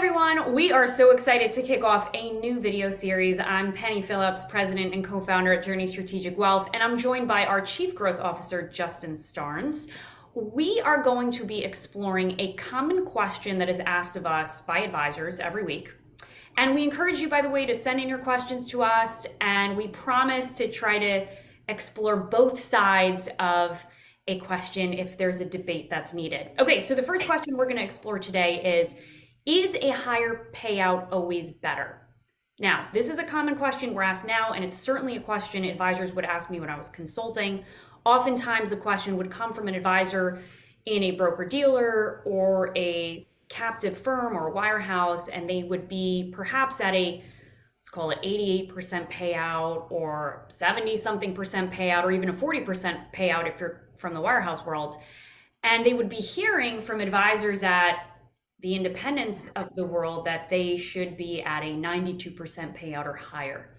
everyone, we are so excited to kick off a new video series. I'm Penny Phillips, president and co-founder at Journey Strategic Wealth, and I'm joined by our Chief Growth Officer, Justin Starnes. We are going to be exploring a common question that is asked of us by advisors every week. And we encourage you, by the way, to send in your questions to us, and we promise to try to explore both sides of a question if there's a debate that's needed. Okay, so the first question we're going to explore today is a higher payout always better? Now, this is a common question we're asked now, and it's certainly a question advisors would ask me when I was consulting. Oftentimes, the question would come from an advisor in a broker-dealer or a captive firm or a wirehouse, and they would be perhaps at let's call it 88% payout or 70-something% payout, or even a 40% payout if you're from the wirehouse world. And they would be hearing from advisors at the independents of the world that they should be at a 92% payout or higher.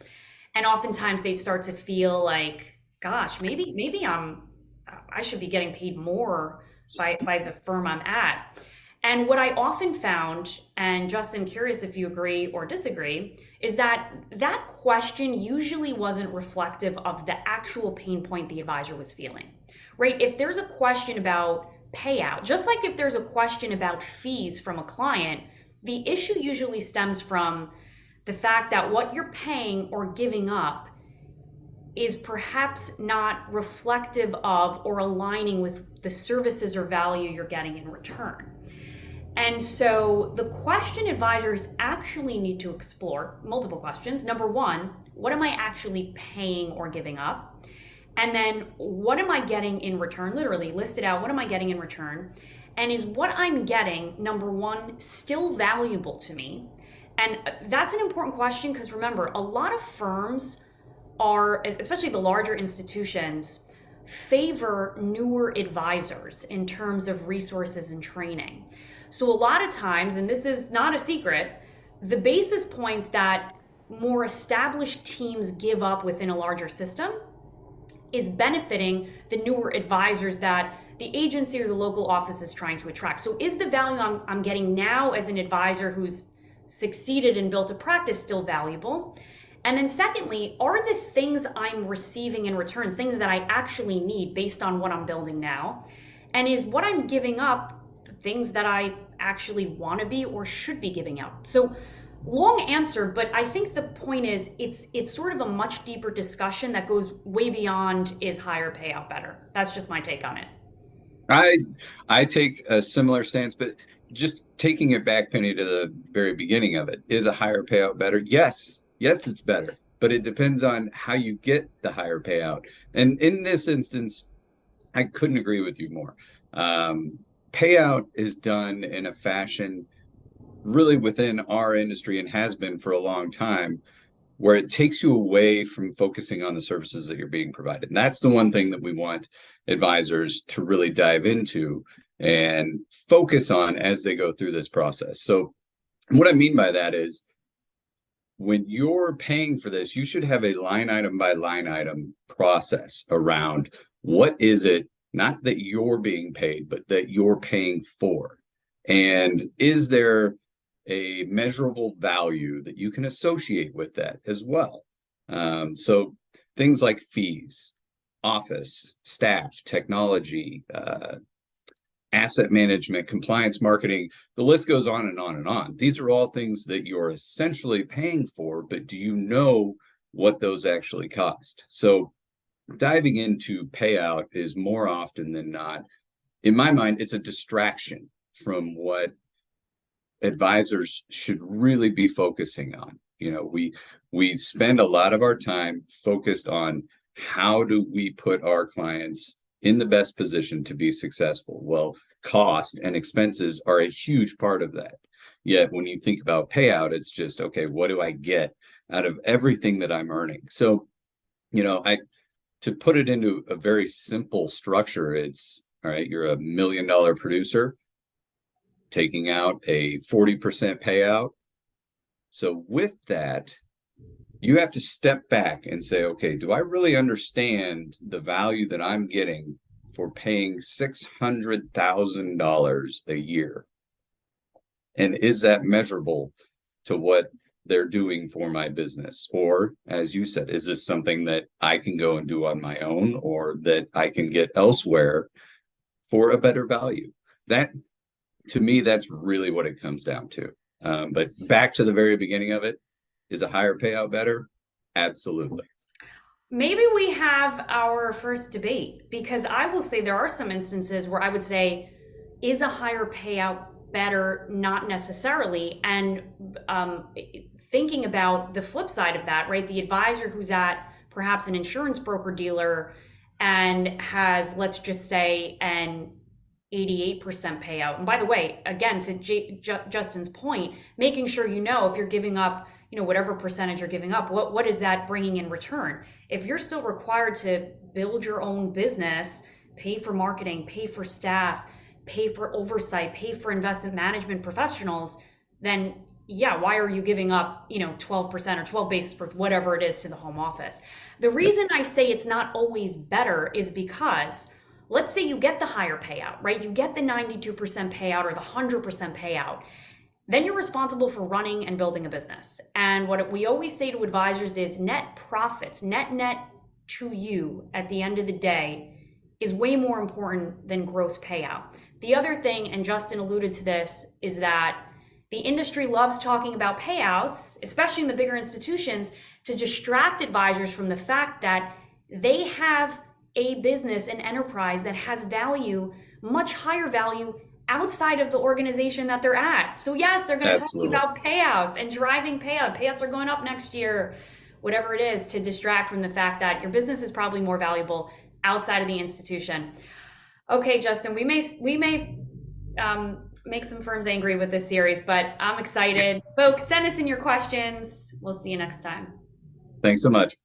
And oftentimes they'd start to feel like, gosh, maybe I should be getting paid more by the firm I'm at. And what I often found, and Justin, curious if you agree or disagree, is that that question usually wasn't reflective of the actual pain point the advisor was feeling, right? If there's a question about payout, just like if there's a question about fees from a client, the issue usually stems from the fact that what you're paying or giving up is perhaps not reflective of or aligning with the services or value you're getting in return. And so the question advisors actually need to explore, multiple questions. Number one, what am I actually paying or giving up? And then what am I getting in return? Literally list it out. What am I getting in return? And is what I'm getting, number one, still valuable to me? And that's an important question because remember, a lot of firms are, especially the larger institutions, favor newer advisors in terms of resources and training. So a lot of times, and this is not a secret, the basis points that more established teams give up within a larger system is benefiting the newer advisors that the agency or the local office is trying to attract. So is the value I'm getting now as an advisor who's succeeded and built a practice still valuable? And then secondly, are the things I'm receiving in return things that I actually need based on what I'm building now? And is what I'm giving up things that I actually want to be or should be giving out? So long answer, but I think the point is it's sort of a much deeper discussion that goes way beyond is higher payout better. That's just my take on it. I take a similar stance, but just taking it back, Penny, to the very beginning of it, is a higher payout better? Yes, it's better, but it depends on how you get the higher payout. And in this instance, I couldn't agree with you more. Payout is done in a fashion really within our industry and has been for a long time, where it takes you away from focusing on the services that you're being provided. And that's the one thing that we want advisors to really dive into and focus on as they go through this process. So what I mean by that is when you're paying for this, you should have a line item by line item process around what is it, not that you're being paid, but that you're paying for. And is there a measurable value that you can associate with that as well? So things like fees, office, staff, technology, asset management, compliance, marketing, the list goes on and on and on. These are all things that you're essentially paying for, but do you know what those actually cost? So diving into payout is more often than not, in my mind, it's a distraction from what advisors should really be focusing on. You know, we spend a lot of our time focused on how do we put our clients in the best position to be successful. Well, cost and expenses are a huge part of that. Yet when you think about payout, it's just, okay, what do I get out of everything that I'm earning? So, you know, to put it into a very simple structure, it's all right, you're $1 million producer taking out a 40% payout. So with that, you have to step back and say, okay, do I really understand the value that I'm getting for paying $600,000 a year? And is that measurable to what they're doing for my business? Or, as you said, is this something that I can go and do on my own, or that I can get elsewhere for a better value? That, to me, that's really what it comes down to. But back to the very beginning of it, is a higher payout better? Absolutely. Maybe we have our first debate, because I will say there are some instances where I would say, is a higher payout better? Not necessarily. And thinking about the flip side of that, right? The advisor who's at perhaps an insurance broker dealer and has, let's just say, an 88% payout. And by the way, again, to Justin's point, making sure you know if you're giving up, whatever percentage you're giving up, what is that bringing in return? If you're still required to build your own business, pay for marketing, pay for staff, pay for oversight, pay for investment management professionals, then yeah, why are you giving up, 12% or 12 basis points, whatever it is, to the home office? The reason I say it's not always better is because, let's say you get the higher payout, right? You get the 92% payout or the 100% payout. Then you're responsible for running and building a business. And what we always say to advisors is net profits, net to you at the end of the day, is way more important than gross payout. The other thing, and Justin alluded to this, is that the industry loves talking about payouts, especially in the bigger institutions, to distract advisors from the fact that they have a business, an enterprise that has value, much higher value, outside of the organization that they're at. So yes, they're going to talk Absolutely. about payouts and driving payout. Payouts are going up next year, whatever it is, to distract from the fact that your business is probably more valuable outside of the institution. Okay, Justin, we may make some firms angry with this series, but I'm excited. Folks, send us in your questions. We'll see you next time. Thanks so much.